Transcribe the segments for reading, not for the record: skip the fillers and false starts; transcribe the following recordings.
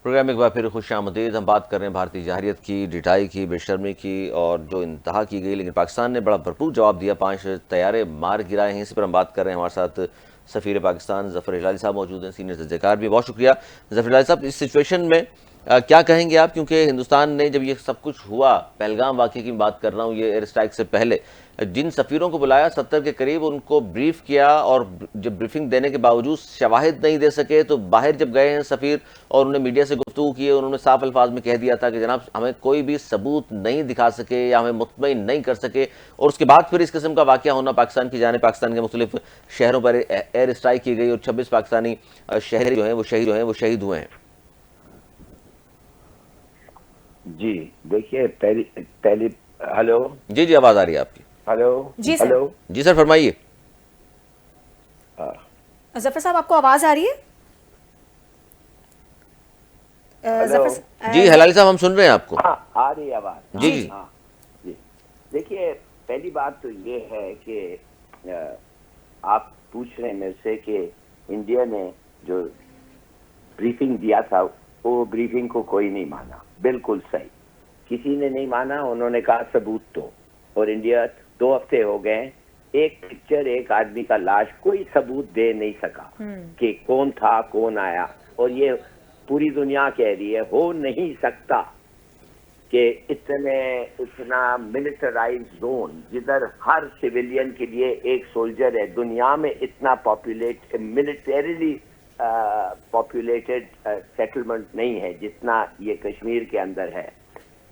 Programme ایک بار پھر خوش آمدید. ہم بات کر رہے ہیں بھارتی جارحیت کی، ڈٹائی کی، بے شرمی کی اور جو انتہا کی گئی، لیکن پاکستان نے بڑا بھرپور جواب دیا. 5 طیارے مار گرائے ہیں. اسی پر ہم بات کر رہے ہیں. ہمارے ساتھ سفیر پاکستان ظفر ہلالی صاحب موجود ہیں، سینئر درجہ کار بھی. بہت شکریہ ظفر ہلالی صاحب. اس سچویشن میں کیا کہیں گے آپ؟ کیونکہ ہندوستان نے جب یہ سب کچھ ہوا، پہلگام واقعے کی بات کر رہا ہوں، یہ ایئر اسٹرائک سے پہلے جن سفیروں کو بلایا 70 کے قریب، ان کو بریف کیا، اور جب بریفنگ دینے کے باوجود شواہد نہیں دے سکے تو باہر جب گئے ہیں سفیر اور انہوں نے میڈیا سے گفتگو کی، انہوں نے صاف الفاظ میں کہہ دیا تھا کہ جناب ہمیں کوئی بھی ثبوت نہیں دکھا سکے یا ہمیں مطمئن نہیں کر سکے. اور اس کے بعد پھر اس قسم کا واقعہ ہونا پاکستان کی جانب، پاکستان کے مختلف شہروں پر ایئر اسٹرائک کی گئی اور 26 پاکستانی شہری جو ہیں وہ شہید ہوئے ہیں. جی دیکھیے، پہلی ہلو جی آواز آ رہی ہے آپ کی. ہلو جی سر. ہلو جی سر فرمائیے. ظفر صاحب آپ کو آواز آ رہی ہے؟ جی ہلالی صاحب ہم سن رہے ہیں آپ کو. ہاں آ رہی آواز. جی ہاں جی. دیکھیے پہلی بات تو یہ ہے کہ آپ پوچھ رہے ہیں میرے سے کہ انڈیا نے جو بریفنگ دیا تھا وہ بریفنگ کو کوئی نہیں مانا. بالکل صحیح، کسی نے نہیں مانا. انہوں نے کہا ثبوت تو، اور انڈیا 2 ہفتے ہو گئے، ایک پکچر، ایک آدمی کا لاش، کوئی ثبوت دے نہیں سکا کہ کون تھا کون آیا. اور یہ پوری دنیا کہہ رہی ہے ہو نہیں سکتا کہ اتنا ملٹرائز زون جدھر ہر سویلین کے لیے ایک سولجر ہے، دنیا میں اتنا ملٹریلی پاپولیٹڈ سیٹلمنٹ نہیں ہے جتنا یہ کشمیر کے اندر ہے.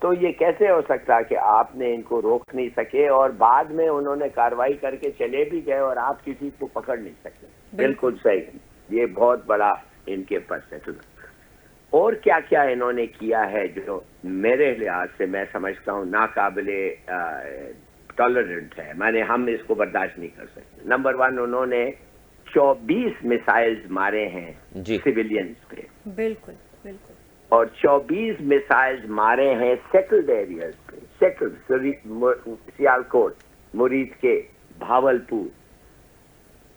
تو یہ کیسے ہو سکتا کہ آپ نے ان کو روک نہیں سکے اور بعد میں انہوں نے کاروائی کر کے چلے بھی گئے اور آپ کسی کو پکڑ نہیں سکے. بالکل صحیح، یہ بہت بڑا ان کے پر سیٹلمنٹ. اور کیا کیا انہوں نے کیا ہے جو میرے لحاظ سے میں سمجھتا ہوں ناقابل ٹالرنٹ ہے. ہم اس کو برداشت نہیں کر سکتے. نمبر 1، انہوں نے 24 میسائلز مارے ہیں سیویلینز پہ. بالکل بالکل. اور 24 میسائلز مارے ہیں سیٹلڈ ایریاز پہ. سیالکوٹ، مرید کے، بھاولپور.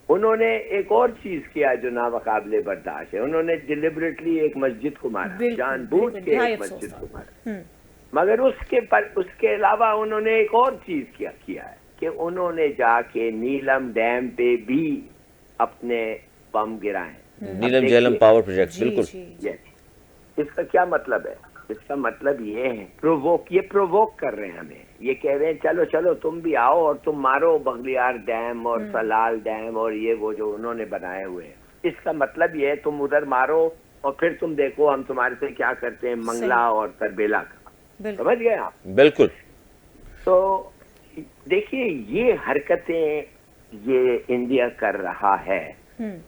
انہوں نے ایک اور چیز کیا جو ناقابل برداشت ہے. انہوں نے ڈیلیبریٹلی ایک مسجد کو مارا، جان بوجھ کے ایک مسجد کو مارا. مگر اس کے علاوہ انہوں نے ایک اور چیز کیا ہے کہ انہوں نے جا کے نیلم ڈیم پہ بھی اپنے بم گرائے. نیلم جیلم پاور پروجیکٹ. بالکل. اس کا کیا مطلب ہے؟ اس کا مطلب یہ ہے پرووک کر رہے ہیں ہمیں. یہ کہہ رہے ہیں چلو چلو تم بھی آؤ اور تم مارو بغلیار ڈیم اور سلال ڈیم اور یہ وہ جو انہوں نے بنائے ہوئے ہیں. اس کا مطلب یہ ہے تم ادھر مارو اور پھر تم دیکھو ہم تمہارے سے کیا کرتے ہیں منگلا اور تربیلا کا. سمجھ گئے آپ؟ بالکل. تو دیکھیے یہ حرکتیں یہ انڈیا کر رہا ہے،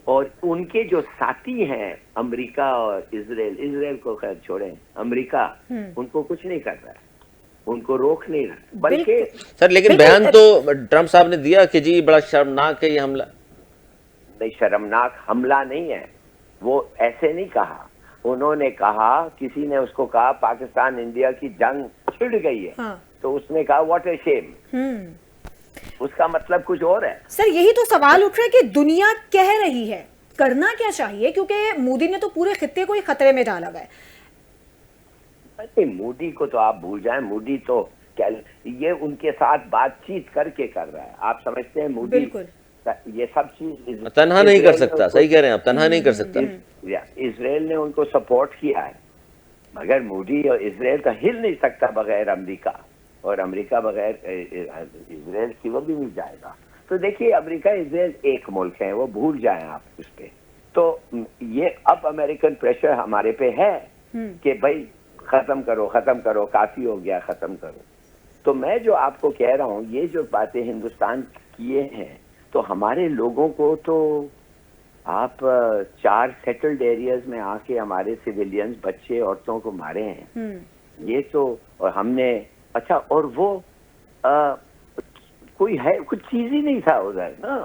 اور ان کے جو ساتھی ہیں امریکہ اور اسرائیل کو خیر چھوڑیں، امریکہ ان کو کچھ نہیں کر رہا ہے، ان کو روک نہیں رہا. بلکہ سر لیکن بیان تو ٹرمپ صاحب نے دیا کہ جی بڑا شرمناک ہے یہ حملہ. نہیں، شرمناک حملہ نہیں ہے. وہ ایسے نہیں کہا. انہوں نے کہا، کسی نے اس کو کہا پاکستان انڈیا کی جنگ چھڑ گئی ہے، تو اس نے کہا واٹ اے شیم. اس کا مطلب کچھ اور ہے. سر یہی تو سوال اٹھ رہا ہے کہ دنیا کہہ رہی ہے، کرنا کیا چاہیے؟ کیونکہ مودی نے تو پورے خطے کو ہی خطرے میں ڈالا ہوا ہے. مودی کو تو آپ بھول جائیں. مودی تو یہ ان کے ساتھ بات چیت کر کے کر رہا ہے. آپ سمجھتے ہیں مودی یہ سب چیز تنہا نہیں کر سکتا؟ صحیح کہہ رہے ہیں آپ، تنہا نہیں کر سکتا. اسرائیل نے ان کو سپورٹ کیا ہے، مگر مودی اور اسرائیل کا ہل نہیں سکتا بغیر امریکہ، اور امریکہ بغیر اسرائیل کی وہ بھی نہیں جائے گا. تو دیکھیے امریکہ اسرائیل ایک ملک ہے، وہ بھول جائیں آپ اس پہ. تو یہ اب امریکن پریشر ہمارے پہ ہے کہ بھائی ختم کرو، کافی ہو گیا، ختم کرو. تو میں جو آپ کو کہہ رہا ہوں، یہ جو باتیں ہندوستان کیے ہیں، تو ہمارے لوگوں کو تو آپ 4 سیٹلڈ ایریاز میں آ کے ہمارے سویلینز، بچے، عورتوں کو مارے ہیں. یہ تو، اور ہم نے اچھا، اور وہ کوئی ہے کچھ چیز ہی نہیں تھا ادھر نا.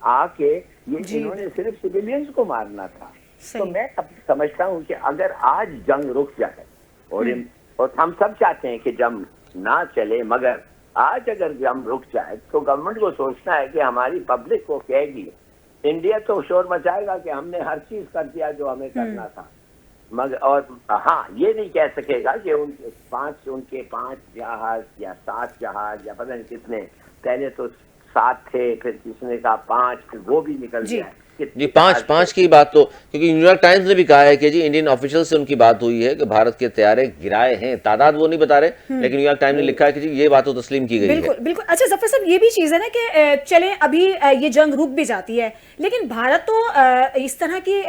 آ کے یہ انہوں نے صرف سویلینز کو مارنا تھا. تو میں اب سمجھتا ہوں کہ اگر آج جنگ رک جائے، اور ہم سب چاہتے ہیں کہ جنگ نہ چلے، مگر آج اگر جنگ رک جائے تو گورنمنٹ کو سوچنا ہے کہ ہماری پبلک کو کہے گی. انڈیا تو شور مچائے گا کہ ہم نے ہر چیز کر دیا جو ہمیں کرنا تھا، مگر اور ہاں یہ نہیں کہہ سکے گا کہ ان کے پانچ جہاز یا 7 جہاز یا پتہ نہیں کتنے، پہلے تو 7 تھے، پھر کسی نے کہا 5، پھر وہ بھی نکل گیا۔ جی 5 کی بات تو، کیونکہ نیو یارک ٹائمز نے بھی کہا ہے کہ جی انڈین آفیشل سے ان کی بات ہوئی ہے کہ بھارت کے طیارے گرائے ہیں، تعداد وہ نہیں بتا رہے، لیکن نیو یارک ٹائمز نے لکھا ہے کہ جی یہ بات تو تسلیم کی گئی ہے۔ بالکل بالکل۔ اچھا ظفر صاحب، یہ بھی چیز ہے نا کہ چلیں ابھی یہ جنگ رک بھی جاتی ہے، لیکن بھارت تو اس طرح کی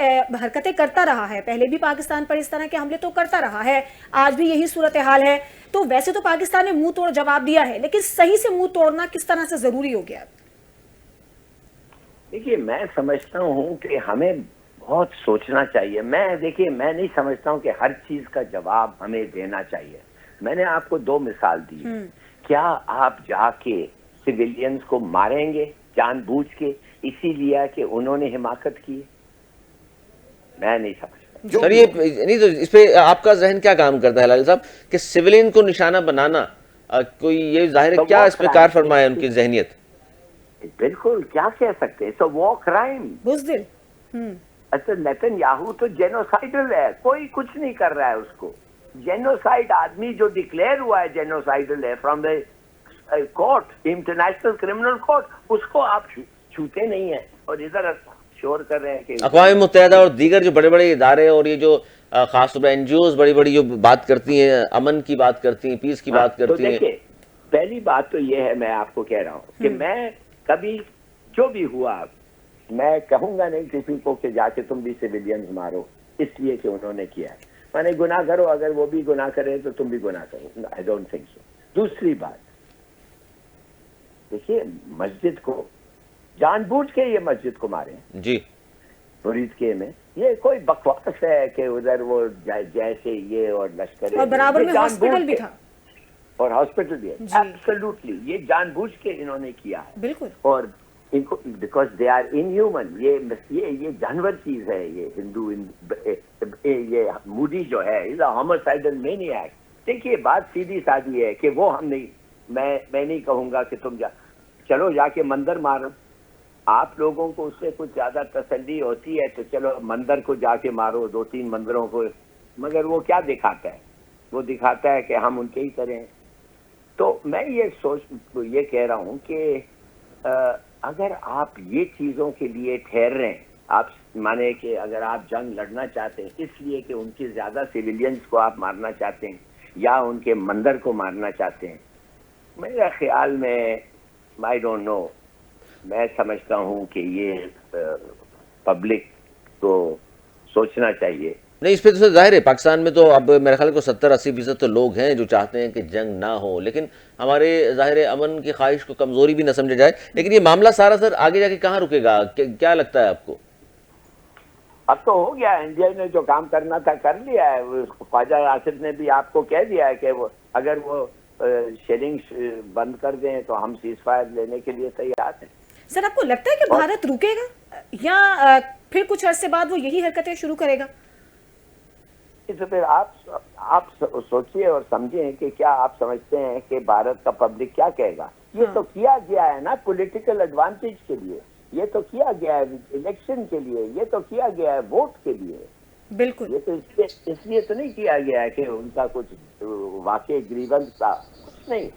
حرکتیں کرتا رہا ہے، پہلے بھی پاکستان پر اس طرح کے حملے تو کرتا رہا ہے، آج بھی یہی صورتحال ہے۔ تو ویسے تو پاکستان نے منہ توڑ جواب دیا ہے، لیکن صحیح سے منہ توڑنا کس طرح سے ضروری ہو گیا؟ دیکھیے میں سمجھتا ہوں کہ ہمیں بہت سوچنا چاہیے۔ دیکھیے میں نہیں سمجھتا ہوں کہ ہر چیز کا جواب ہمیں دینا چاہیے۔ میں نے آپ کو 2 مثال دی، کیا آپ جا کے سویلینز کو ماریں گے جان بوجھ کے اسی لیے کہ انہوں نے حماقت کی؟ میں نہیں سمجھتا۔ سر یہ نہیں تو اس پہ آپ کا ذہن کیا کام کرتا ہے لال صاحب کہ سویلین کو نشانہ بنانا کوئی، یہ ظاہر ہے کیا اس پہ کار فرما ہے ان کی ذہنیت؟ بالکل کیا کہہ سکتے ہیں، سو وہ کرائم بزدل۔ اچھا نیتن یاہو تو جینوسائیڈل ہے، کوئی کچھ نہیں کر رہا ہے اس کو۔ جینوسائیڈ آدمی جو ڈکلیئر ہوا ہے جینوسائیڈل ہے from the court, international criminal court, اس کو آپ چھوتے نہیں ہیں اور ادھر شور کر رہے ہیں کہ اقوام متحدہ اور دیگر جو بڑے بڑے ادارے اور یہ جو خاص طور پر این جی اوز بڑی بڑی جو بات کرتی ہیں، امن کی بات کرتی ہیں، پیس کی بات کرتی ہیں۔ دیکھیے پہلی بات تو یہ ہے، میں آپ کو کہہ رہا ہوں کہ میں کبھی جو بھی ہوا میں کہوں گا نہیں کسی کو کہ جا کے تم بھی سویلینز مارو اس لیے کہ انہوں نے کیا ہے۔ میں نے گناہ کرو، اگر وہ بھی گناہ کرے تو تم بھی گناہ کرو، آئی ڈونٹ تھنک سو۔ دوسری بات دیکھیے، مسجد کو جان بوجھ کے یہ مسجد کو مارے ہیں جی مرید کے میں، یہ کوئی بکواس ہے کہ ادھر وہ جیسے یہ اور لشکر اور برابر میں ہاسپٹل بھی تھا، اور ہاسپٹل بھی ہے، ایبسولوٹلی یہ جان بوجھ کے انہوں نے کیا ہے۔ بالکل۔ اور ان کو بیکاز دے آر ان ہیومن، یہ جانور چیز ہے، یہ ہندو یہ مودی جو ہے از اے ہوموسائیڈل مینیاک۔ دیکھیے بات سیدھی سادھی ہے کہ وہ ہم نہیں، میں نہیں کہوں گا کہ تم چلو جا کے مندر مارو، آپ لوگوں کو اس سے کچھ زیادہ تسلی ہوتی ہے تو چلو مندر کو جا کے مارو، 2-3 مندروں کو، مگر وہ کیا دکھاتا ہے؟ وہ دکھاتا ہے کہ ہم ان کے ہی طرح ہیں۔ تو میں یہ کہہ رہا ہوں کہ اگر آپ یہ چیزوں کے لیے ٹھہر رہے ہیں، آپ مانے کہ اگر آپ جنگ لڑنا چاہتے ہیں اس لیے کہ ان کے زیادہ سویلینز کو آپ مارنا چاہتے ہیں یا ان کے مندر کو مارنا چاہتے ہیں، میرا خیال میں آئی ڈونٹ نو، میں سمجھتا ہوں کہ یہ پبلک کو سوچنا چاہیے۔ نہیں، اس پہ تو ظاہر ہے پاکستان میں تو اب میرے خیال کو 70-80% تو لوگ ہیں جو چاہتے ہیں کہ جنگ نہ ہو، لیکن ہمارے ظاہر امن کی خواہش کو کمزوری بھی نہ سمجھا جائے۔ لیکن یہ معاملہ سارا سر آگے جا کے کہاں رکے گا، کیا لگتا ہے آپ کو؟ اب تو ہو گیا، انڈیا نے جو کام کرنا تھا کر لیا ہے۔ خواجہ آصف نے بھی آپ کو کہہ دیا ہے کہ اگر وہ شیلنگ بند کر دیں تو ہم سیز فائر لینے کے لیے تیار ہیں۔ سر آپ کو لگتا ہے کہ بھارت رکے گا یا پھر کچھ عرصے بعد وہ یہی حرکتیں شروع کرے گا؟ تو پھر آپ سوچئے اور سمجھیں کہ کیا آپ سمجھتے ہیں کہ بھارت کا پبلک کیا کہے گا؟ یہ تو کیا گیا ہے نا پولیٹیکل ایڈوانٹیج کے لیے، یہ تو کیا گیا ہے الیکشن کے لیے، یہ تو کیا گیا ہے ووٹ کے لیے۔ بالکل، یہ تو اس لیے تو نہیں کیا گیا ہے کہ ان کا کچھ واقعی گریونس تھا، کچھ نہیں۔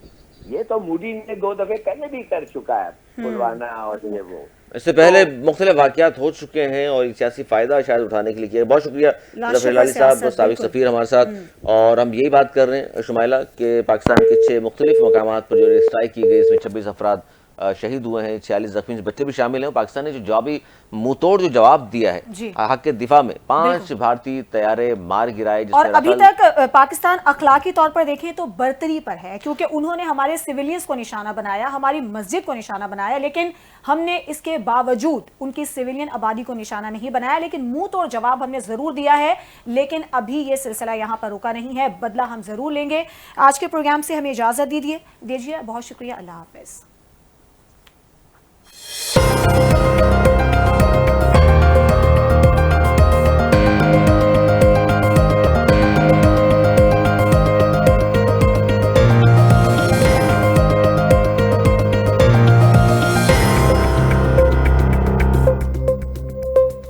یہ تو مودی نے 2 دفعے پہلے بھی کر چکا ہے، پلوامہ اور یہ وہ، اس سے پہلے مختلف واقعات ہو چکے ہیں اور سیاسی فائدہ شاید اٹھانے کے لیے کیا۔ بہت شکریہ ظفر ہلالی صاحب، سابق سفیر ہمارے ساتھ، اور ہم یہی بات کر رہے ہیں شمائلہ کہ پاکستان کے 6 مختلف مقامات پر جو اسٹرائک کی گئی، اس میں 26 افراد شہید ہوئے ہیں، 46 زخمی بچے بھی شامل ہیں۔ پاکستان نے جو جوابی منہ توڑ جو جواب دیا ہے حق کے دفاع میں، 5 بھارتی طیارے مار گرائے، اور ابھی تک پاکستان اخلاقی طور پر دیکھیں تو برتری پر ہے، کیونکہ انہوں نے ہمارے سویلینز کو نشانہ بنایا، ہماری مسجد کو نشانہ بنایا، لیکن ہم نے اس کے باوجود ان کی سویلین آبادی کو نشانہ نہیں بنایا، لیکن منہ توڑ جواب ہم نے ضرور دیا ہے۔ لیکن ابھی یہ سلسلہ یہاں پر رکا نہیں ہے، بدلہ ہم ضرور لیں گے۔ آج کے پروگرام سے ہمیں اجازت دیجیے، بہت شکریہ، اللہ حافظ۔